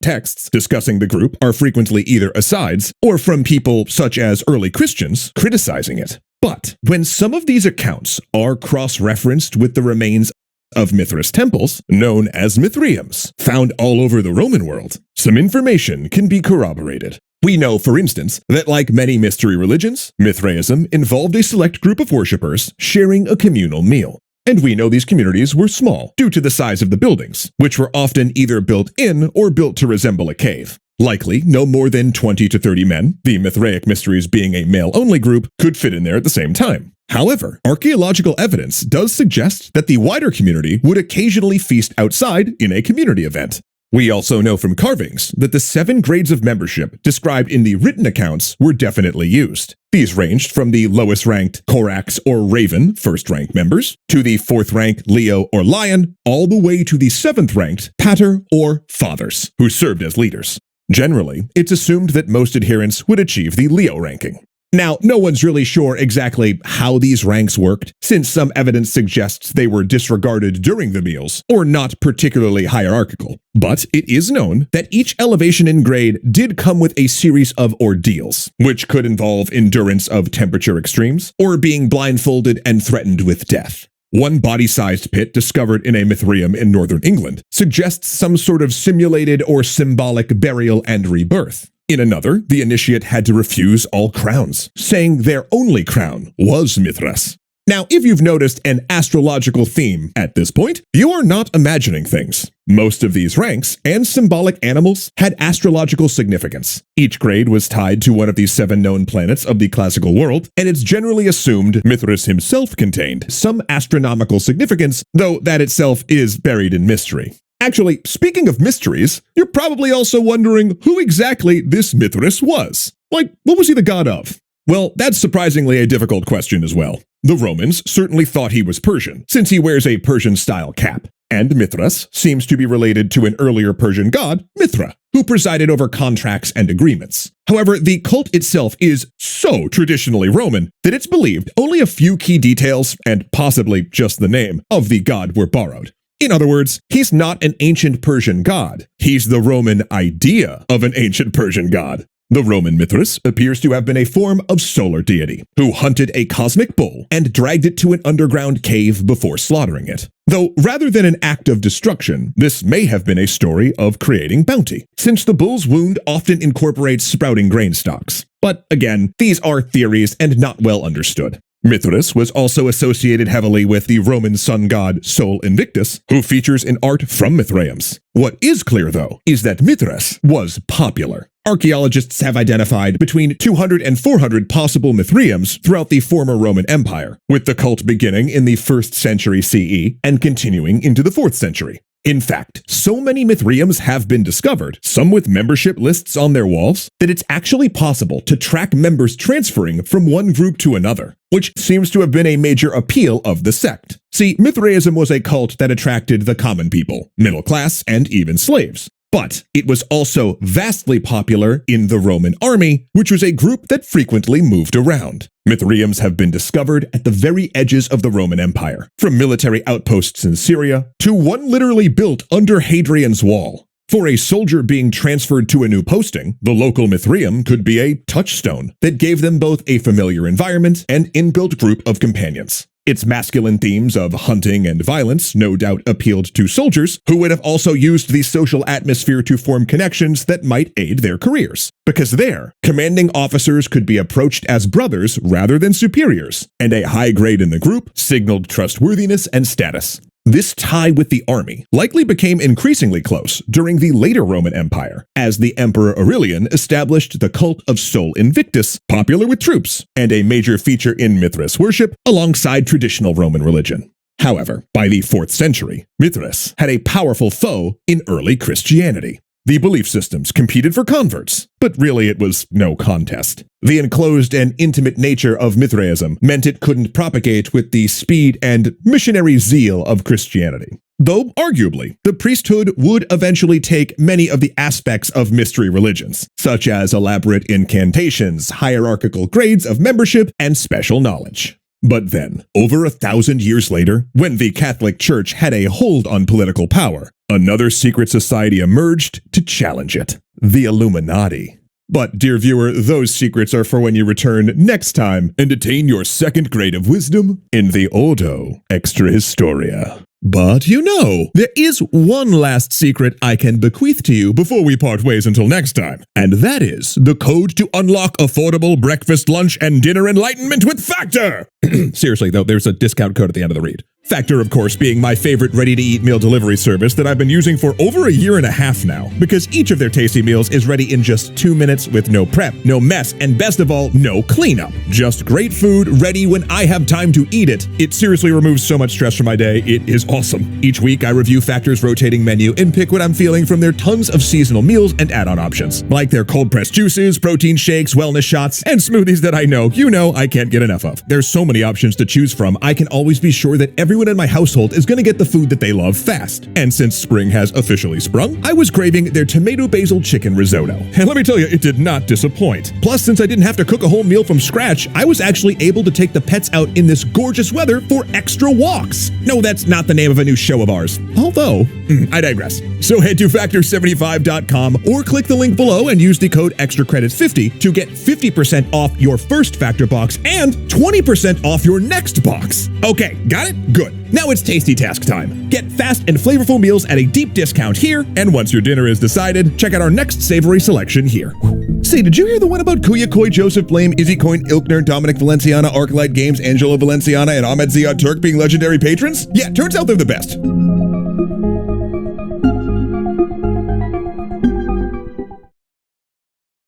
Texts discussing the group are frequently either asides or from people such as early Christians criticizing it. But when some of these accounts are cross-referenced with the remains of Mithras temples, known as Mithraeums, found all over the Roman world, some information can be corroborated. We know, for instance, that like many mystery religions, Mithraism involved a select group of worshippers sharing a communal meal. And we know these communities were small due to the size of the buildings, which were often either built in or built to resemble a cave. Likely, no more than 20 to 30 men, the Mithraic mysteries being a male-only group, could fit in there at the same time. However, archaeological evidence does suggest that the wider community would occasionally feast outside in a community event. We also know from carvings that the 7 grades of membership described in the written accounts were definitely used. These ranged from the lowest ranked Corax or Raven, first-rank members, to the 4th rank Leo or Lion, all the way to the 7th ranked Pater or Fathers, who served as leaders. Generally, it's assumed that most adherents would achieve the Leo ranking. Now, no one's really sure exactly how these ranks worked, since some evidence suggests they were disregarded during the meals, or not particularly hierarchical. But it is known that each elevation in grade did come with a series of ordeals, which could involve endurance of temperature extremes, or being blindfolded and threatened with death. One body-sized pit discovered in a Mithraeum in northern England suggests some sort of simulated or symbolic burial and rebirth. In another, the initiate had to refuse all crowns, saying their only crown was Mithras. Now, if you've noticed an astrological theme at this point, you are not imagining things. Most of these ranks and symbolic animals had astrological significance. Each grade was tied to one of the 7 known planets of the classical world, and it's generally assumed Mithras himself contained some astronomical significance, though that itself is buried in mystery. Actually, speaking of mysteries, you're probably also wondering who exactly this Mithras was. Like, what was he the god of? Well, that's surprisingly a difficult question as well. The Romans certainly thought he was Persian, since he wears a Persian-style cap. And Mithras seems to be related to an earlier Persian god, Mithra, who presided over contracts and agreements. However, the cult itself is so traditionally Roman that it's believed only a few key details, and possibly just the name, of the god were borrowed. In other words, he's not an ancient Persian god. He's the Roman idea of an ancient Persian god. The Roman Mithras appears to have been a form of solar deity, who hunted a cosmic bull and dragged it to an underground cave before slaughtering it. Though rather than an act of destruction, this may have been a story of creating bounty, since the bull's wound often incorporates sprouting grain stalks. But again, these are theories and not well understood. Mithras was also associated heavily with the Roman sun god Sol Invictus, who features in art from Mithraeums. What is clear, though, is that Mithras was popular. Archaeologists have identified between 200 and 400 possible Mithraeums throughout the former Roman Empire, with the cult beginning in the 1st century CE and continuing into the 4th century. In fact, so many Mithraeums have been discovered, some with membership lists on their walls, that it's actually possible to track members transferring from one group to another, which seems to have been a major appeal of the sect. See, Mithraism was a cult that attracted the common people, middle class, and even slaves. But it was also vastly popular in the Roman army, which was a group that frequently moved around. Mithraeums have been discovered at the very edges of the Roman Empire, from military outposts in Syria to one literally built under Hadrian's Wall. For a soldier being transferred to a new posting, the local Mithraeum could be a touchstone that gave them both a familiar environment and inbuilt group of companions. Its masculine themes of hunting and violence no doubt appealed to soldiers, who would have also used the social atmosphere to form connections that might aid their careers. Because there, commanding officers could be approached as brothers rather than superiors, and a high grade in the group signaled trustworthiness and status. This tie with the army likely became increasingly close during the later Roman Empire, as the Emperor Aurelian established the cult of Sol Invictus, popular with troops, and a major feature in Mithras worship alongside traditional Roman religion. However, by the 4th century, Mithras had a powerful foe in early Christianity. The belief systems competed for converts, but really it was no contest. The enclosed and intimate nature of Mithraism meant it couldn't propagate with the speed and missionary zeal of Christianity. Though, arguably, the priesthood would eventually take many of the aspects of mystery religions, such as elaborate incantations, hierarchical grades of membership, and special knowledge. But then, over 1,000 years later, when the Catholic Church had a hold on political power, another secret society emerged to challenge it: the Illuminati. But, dear viewer, those secrets are for when you return next time and attain your second grade of wisdom in the Ordo Extra Historia. But there is one last secret I can bequeath to you before we part ways until next time, and that is the code to unlock affordable breakfast, lunch, and dinner enlightenment with Factor! Seriously, though, there's a discount code at the end of the read. Factor, of course, being my favorite ready-to-eat meal delivery service that I've been using for over a year and a half now, because each of their tasty meals is ready in just 2 minutes with no prep, no mess, and best of all, no cleanup. Just great food ready when I have time to eat it. It seriously removes so much stress from my day. It is awesome. Each week, I review Factor's rotating menu and pick what I'm feeling from their tons of seasonal meals and add-on options, like their cold-pressed juices, protein shakes, wellness shots, and smoothies that I know I can't get enough of. There's so many options to choose from, I can always be sure that everyone in my household is going to get the food that they love fast. And since spring has officially sprung, I was craving their tomato basil chicken risotto. And let me tell you, it did not disappoint. Plus, since I didn't have to cook a whole meal from scratch, I was actually able to take the pets out in this gorgeous weather for extra walks. No, that's not the name of a new show of ours. Although, I digress. So head to factor75.com or click the link below and use the code EXTRACREDITS50 to get 50% off your first Factor box and 20% off your next box. Okay, got it? Good. Now it's Tasty Task time. Get fast and flavorful meals at a deep discount here, and once your dinner is decided, check out our next savory selection here. Say, did you hear the one about Kuya Koi, Joseph Blame, Izzy Coin, Ilkner, Dominic Valenciana, Arclight Games, Angelo Valenciana, and Ahmed Ziad Turk being legendary patrons? Yeah, turns out they're the best.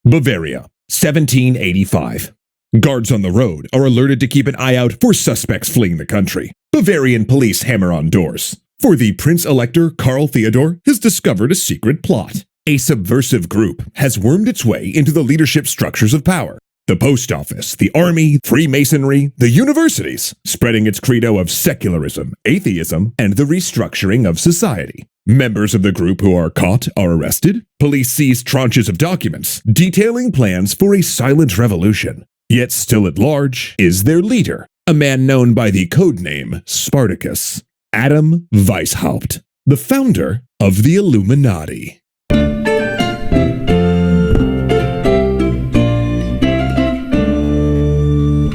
Bavaria, 1785. Guards on the road are alerted to keep an eye out for suspects fleeing the country. Bavarian police hammer on doors, for the Prince-Elector Karl Theodor has discovered a secret plot. A subversive group has wormed its way into the leadership structures of power. The post office, the army, Freemasonry, the universities, spreading its credo of secularism, atheism, and the restructuring of society. Members of the group who are caught are arrested. Police seize tranches of documents detailing plans for a silent revolution. Yet still at large is their leader, a man known by the codename Spartacus, Adam Weishaupt, the founder of the Illuminati.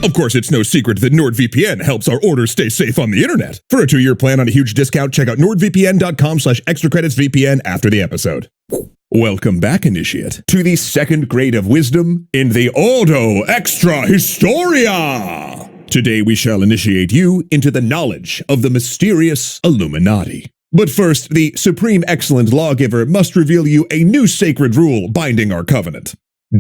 Of course, it's no secret that NordVPN helps our orders stay safe on the internet. For a 2-year plan on a huge discount, check out nordvpn.com/extracreditsvpn after the episode. Welcome back, Initiate, to the second grade of wisdom in the Ordo Extra Historia! Today we shall initiate you into the knowledge of the mysterious Illuminati. But first, the Supreme Excellent Lawgiver must reveal you a new sacred rule binding our covenant.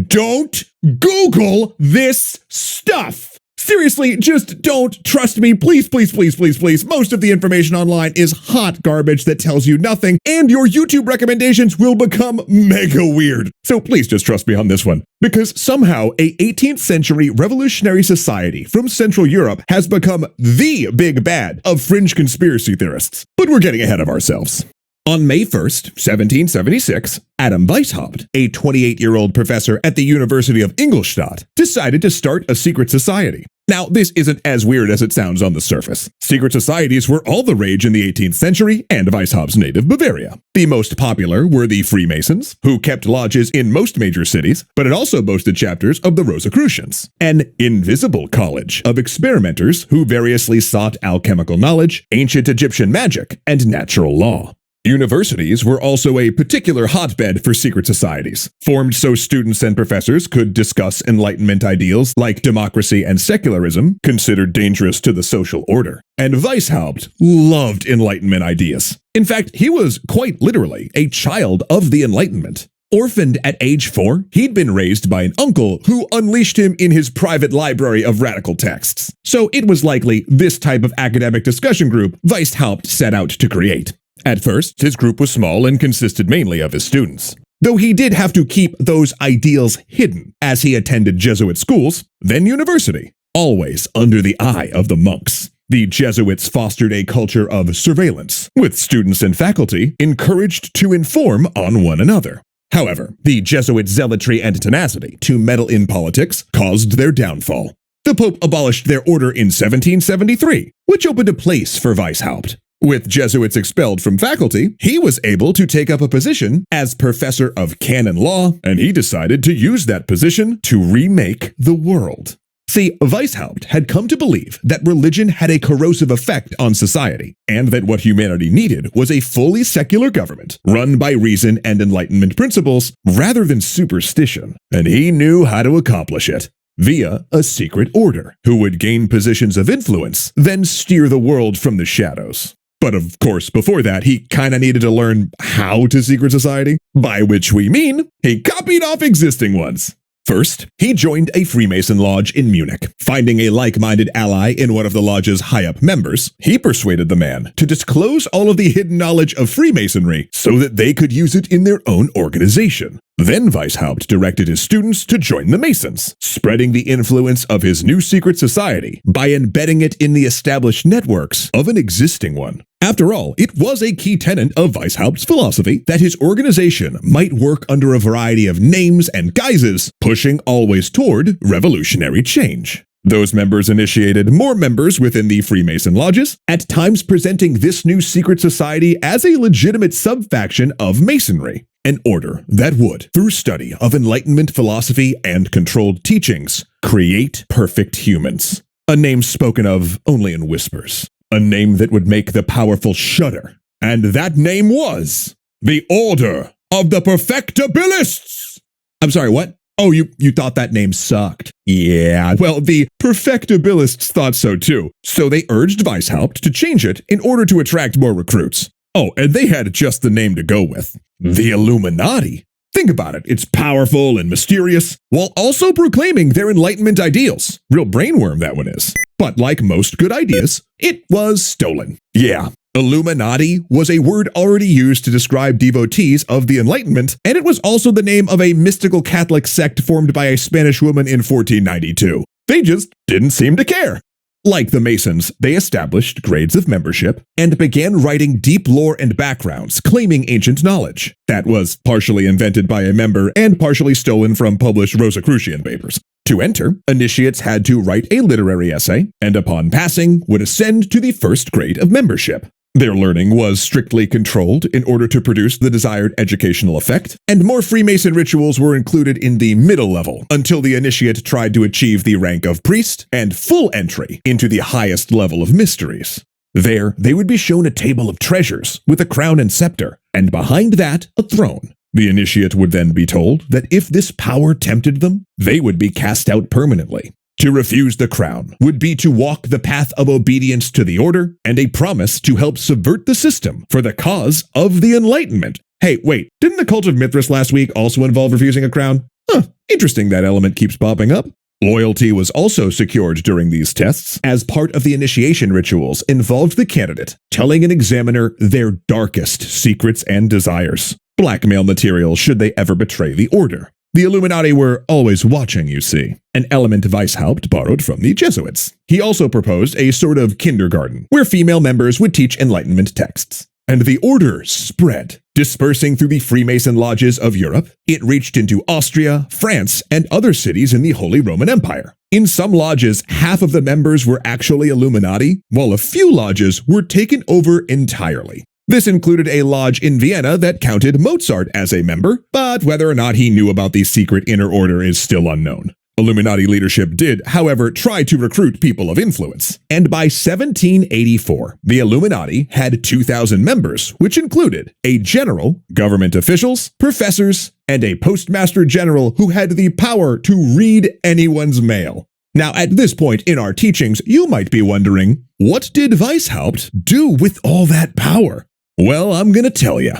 Don't Google this stuff! Seriously, just don't. Trust me. Please, please, please, please, please. Most of the information online is hot garbage that tells you nothing, and your YouTube recommendations will become mega weird. So please just trust me on this one. Because somehow a 18th century revolutionary society from Central Europe has become the big bad of fringe conspiracy theorists. But we're getting ahead of ourselves. On May 1st, 1776, Adam Weishaupt, a 28-year-old professor at the University of Ingolstadt, decided to start a secret society. Now, this isn't as weird as it sounds on the surface. Secret societies were all the rage in the 18th century and Weishaupt's native Bavaria. The most popular were the Freemasons, who kept lodges in most major cities, but it also boasted chapters of the Rosicrucians, an invisible college of experimenters who variously sought alchemical knowledge, ancient Egyptian magic, and natural law. Universities were also a particular hotbed for secret societies, formed so students and professors could discuss Enlightenment ideals like democracy and secularism, considered dangerous to the social order. And Weishaupt loved Enlightenment ideas. In fact, he was quite literally a child of the Enlightenment. Orphaned at age 4, he'd been raised by an uncle who unleashed him in his private library of radical texts. So it was likely this type of academic discussion group Weishaupt set out to create. At first, his group was small and consisted mainly of his students. Though he did have to keep those ideals hidden, as he attended Jesuit schools, then university, always under the eye of the monks. The Jesuits fostered a culture of surveillance, with students and faculty encouraged to inform on one another. However, the Jesuit zealotry and tenacity to meddle in politics caused their downfall. The Pope abolished their order in 1773, which opened a place for Weishaupt. With Jesuits expelled from faculty, he was able to take up a position as professor of canon law, and he decided to use that position to remake the world. See, Weishaupt had come to believe that religion had a corrosive effect on society, and that what humanity needed was a fully secular government, run by reason and Enlightenment principles, rather than superstition, and he knew how to accomplish it. Via a secret order, who would gain positions of influence, then steer the world from the shadows. But of course, before that, he kinda needed to learn how to secret society, by which we mean he copied off existing ones. First, he joined a Freemason lodge in Munich. Finding a like-minded ally in one of the lodge's high-up members, he persuaded the man to disclose all of the hidden knowledge of Freemasonry so that they could use it in their own organization. Then Weishaupt directed his students to join the Masons, spreading the influence of his new secret society by embedding it in the established networks of an existing one. After all, it was a key tenet of Weishaupt's philosophy that his organization might work under a variety of names and guises, pushing always toward revolutionary change. Those members initiated more members within the Freemason lodges, at times presenting this new secret society as a legitimate sub-faction of Masonry. An order that would, through study of Enlightenment philosophy and controlled teachings, create perfect humans. A name spoken of only in whispers. A name that would make the powerful shudder. And that name was the Order of the Perfectibilists! I'm sorry, what? Oh, you thought that name sucked. Yeah, well, the Perfectibilists thought so too, so they urged Weishaupt to change it in order to attract more recruits. Oh, and they had just the name to go with. The Illuminati. Think about it, it's powerful and mysterious, while also proclaiming their Enlightenment ideals. Real brainworm that one is. But like most good ideas, it was stolen. Yeah, Illuminati was a word already used to describe devotees of the Enlightenment, and it was also the name of a mystical Catholic sect formed by a Spanish woman in 1492. They just didn't seem to care. Like the Masons, they established grades of membership and began writing deep lore and backgrounds claiming ancient knowledge. That was partially invented by a member and partially stolen from published Rosicrucian papers. To enter, initiates had to write a literary essay, and upon passing, would ascend to the first grade of membership. Their learning was strictly controlled in order to produce the desired educational effect, and more Freemason rituals were included in the middle level until the initiate tried to achieve the rank of priest and full entry into the highest level of mysteries. There, they would be shown a table of treasures with a crown and scepter, and behind that, a throne. The initiate would then be told that if this power tempted them, they would be cast out permanently. To refuse the crown would be to walk the path of obedience to the order and a promise to help subvert the system for the cause of the Enlightenment. Hey, wait, didn't the cult of Mithras last week also involve refusing a crown? Interesting that element keeps popping up. Loyalty was also secured during these tests, as part of the initiation rituals involved the candidate telling an examiner their darkest secrets and desires. Blackmail material should they ever betray the order. The Illuminati were always watching, you see, an element Weishaupt borrowed from the Jesuits. He also proposed a sort of kindergarten, where female members would teach Enlightenment texts. And the order spread, dispersing through the Freemason lodges of Europe. It reached into Austria, France, and other cities in the Holy Roman Empire. In some lodges, half of the members were actually Illuminati, while a few lodges were taken over entirely. This included a lodge in Vienna that counted Mozart as a member, but whether or not he knew about the secret inner order is still unknown. Illuminati leadership did, however, try to recruit people of influence, and by 1784, the Illuminati had 2,000 members, which included a general, government officials, professors, and a postmaster general who had the power to read anyone's mail. Now, at this point in our teachings, you might be wondering, what did Weishaupt do with all that power? Well, I'm gonna tell you.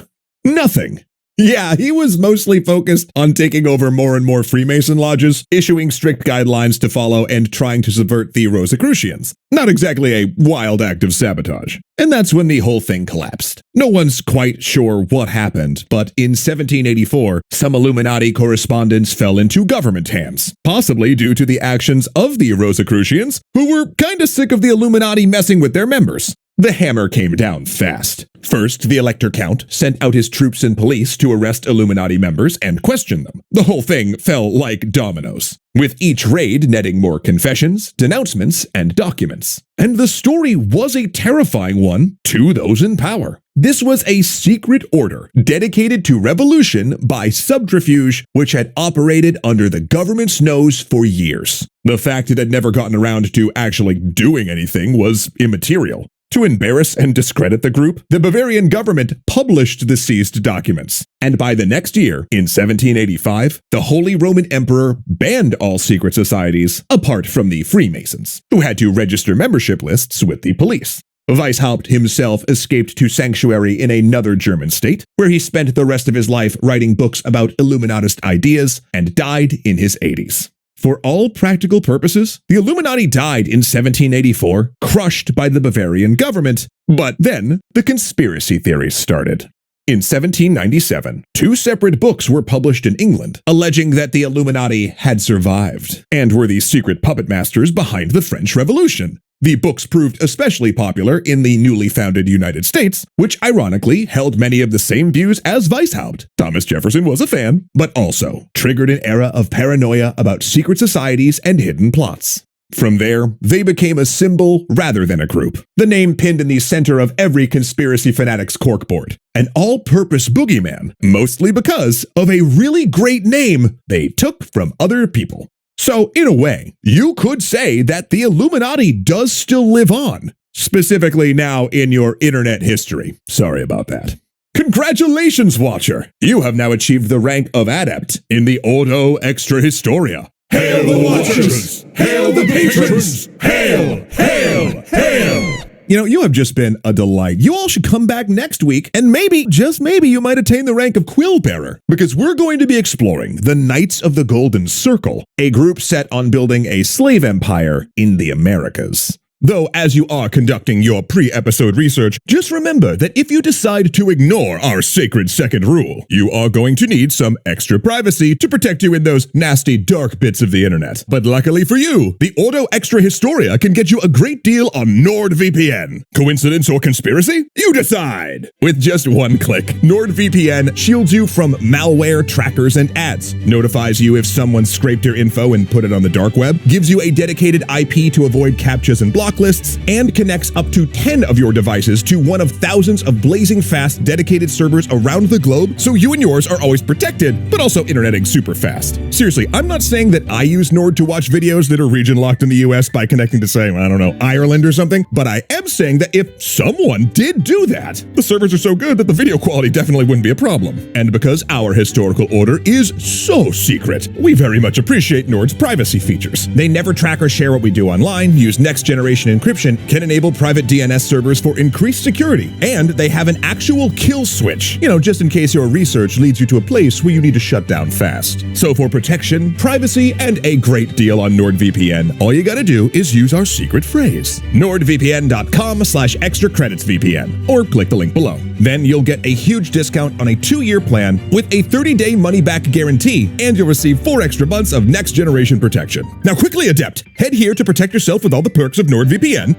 Nothing. Yeah, he was mostly focused on taking over more and more Freemason lodges, issuing strict guidelines to follow, and trying to subvert the Rosicrucians. Not exactly a wild act of sabotage. And that's when the whole thing collapsed. No one's quite sure what happened, but in 1784, some Illuminati correspondence fell into government hands, possibly due to the actions of the Rosicrucians, who were kinda sick of the Illuminati messing with their members. The hammer came down fast. First, the Elector Count sent out his troops and police to arrest Illuminati members and question them. The whole thing fell like dominoes, with each raid netting more confessions, denouncements, and documents. And the story was a terrifying one to those in power. This was a secret order dedicated to revolution by subterfuge, which had operated under the government's nose for years. The fact it had never gotten around to actually doing anything was immaterial. To embarrass and discredit the group, the Bavarian government published the seized documents. And by the next year, in 1785, the Holy Roman Emperor banned all secret societies, apart from the Freemasons, who had to register membership lists with the police. Weishaupt himself escaped to sanctuary in another German state, where he spent the rest of his life writing books about Illuminatist ideas and died in his 80s. For all practical purposes, the Illuminati died in 1784, crushed by the Bavarian government, but then the conspiracy theories started. In 1797, 2 separate books were published in England, alleging that the Illuminati had survived, and were the secret puppet masters behind the French Revolution. The books proved especially popular in the newly founded United States, which ironically held many of the same views as Weishaupt. Thomas Jefferson was a fan, but also triggered an era of paranoia about secret societies and hidden plots. From there, they became a symbol rather than a group, the name pinned in the center of every conspiracy fanatic's corkboard. An all-purpose boogeyman, mostly because of a really great name they took from other people. So, in a way, you could say that the Illuminati does still live on, specifically now in your internet history. Sorry about that. Congratulations, Watcher! You have now achieved the rank of Adept in the Ordo Extra Historia. Hail the Watchers! Hail the Patrons! Hail! Hail! Hail! You have just been a delight. You all should come back next week, and maybe, just maybe, you might attain the rank of Quill Bearer, because we're going to be exploring the Knights of the Golden Circle, a group set on building a slave empire in the Americas. Though, as you are conducting your pre-episode research, just remember that if you decide to ignore our sacred second rule, you are going to need some extra privacy to protect you in those nasty, dark bits of the internet. But luckily for you, the Ordo Extra Historia can get you a great deal on NordVPN. Coincidence or conspiracy? You decide! With just one click, NordVPN shields you from malware, trackers, and ads, notifies you if someone scraped your info and put it on the dark web, gives you a dedicated IP to avoid captchas and block lists, and connects up to 10 of your devices to one of thousands of blazing fast dedicated servers around the globe, so you and yours are always protected, but also interneting super fast. Seriously, I'm not saying that I use Nord to watch videos that are region locked in the US by connecting to, say, I don't know, Ireland or something, but I am saying that if someone did do that, the servers are so good that the video quality definitely wouldn't be a problem. And because our historical order is so secret, we very much appreciate Nord's privacy features. They never track or share what we do online, use next generation encryption, can enable private DNS servers for increased security, and they have an actual kill switch, just in case your research leads you to a place where you need to shut down fast. So for protection, privacy, and a great deal on NordVPN, all you gotta do is use our secret phrase, nordvpn.com/extracreditsvpn, or click the link below. Then you'll get a huge discount on a 2-year plan with a 30-day money-back guarantee, and you'll receive 4 extra months of next-generation protection. Now quickly, Adept, head here to protect yourself with all the perks of NordVPN,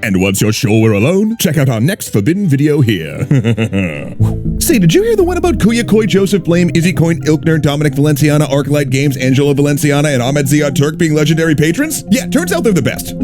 and once you're sure we're alone, check out our next forbidden video here. Say, did you hear the one about Kuya Koi, Joseph Blame, Izzy Coin, Ilkner, Dominic Valenciana, Arclight Games, Angelo Valenciana, and Ahmed Ziad Turk being legendary patrons? Yeah, turns out they're the best.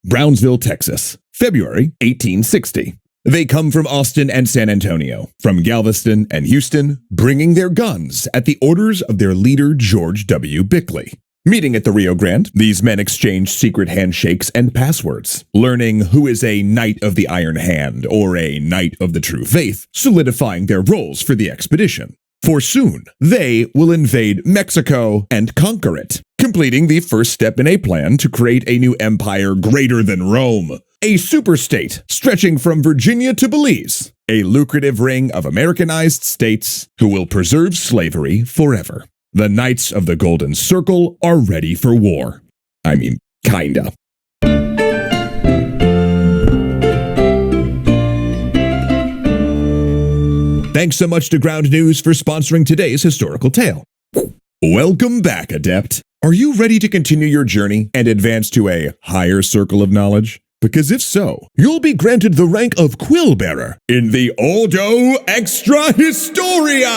Brownsville, Texas, February 1860. They come from Austin and San Antonio, from Galveston and Houston, bringing their guns at the orders of their leader George W. Bickley. Meeting at the Rio Grande, these men exchange secret handshakes and passwords, learning who is a Knight of the Iron Hand or a Knight of the True Faith, solidifying their roles for the expedition. For soon, they will invade Mexico and conquer it, completing the first step in a plan to create a new empire greater than Rome. A superstate stretching from Virginia to Belize, a lucrative ring of Americanized states who will preserve slavery forever. The Knights of the Golden Circle are ready for war. I mean, kinda. Thanks so much to Ground News for sponsoring today's historical tale. Welcome back, Adept. Are you ready to continue your journey and advance to a higher circle of knowledge? Because if so, you'll be granted the rank of Quill Bearer in the Ordo Extra Historia!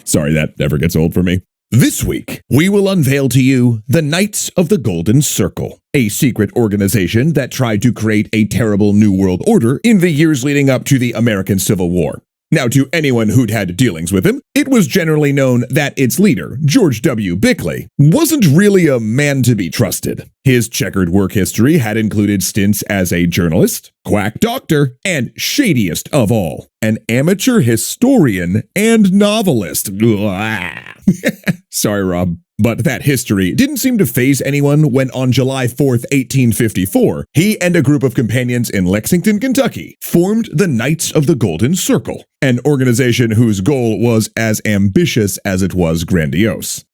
Sorry, that never gets old for me. This week, we will unveil to you the Knights of the Golden Circle, a secret organization that tried to create a terrible New World Order in the years leading up to the American Civil War. Now, to anyone who'd had dealings with him, it was generally known that its leader, George W. Bickley, wasn't really a man to be trusted. His checkered work history had included stints as a journalist, quack doctor, and shadiest of all, an amateur historian and novelist. Sorry, Rob. But that history didn't seem to faze anyone when on July 4th, 1854, he and a group of companions in Lexington, Kentucky, formed the Knights of the Golden Circle, an organization whose goal was as ambitious as it was grandiose.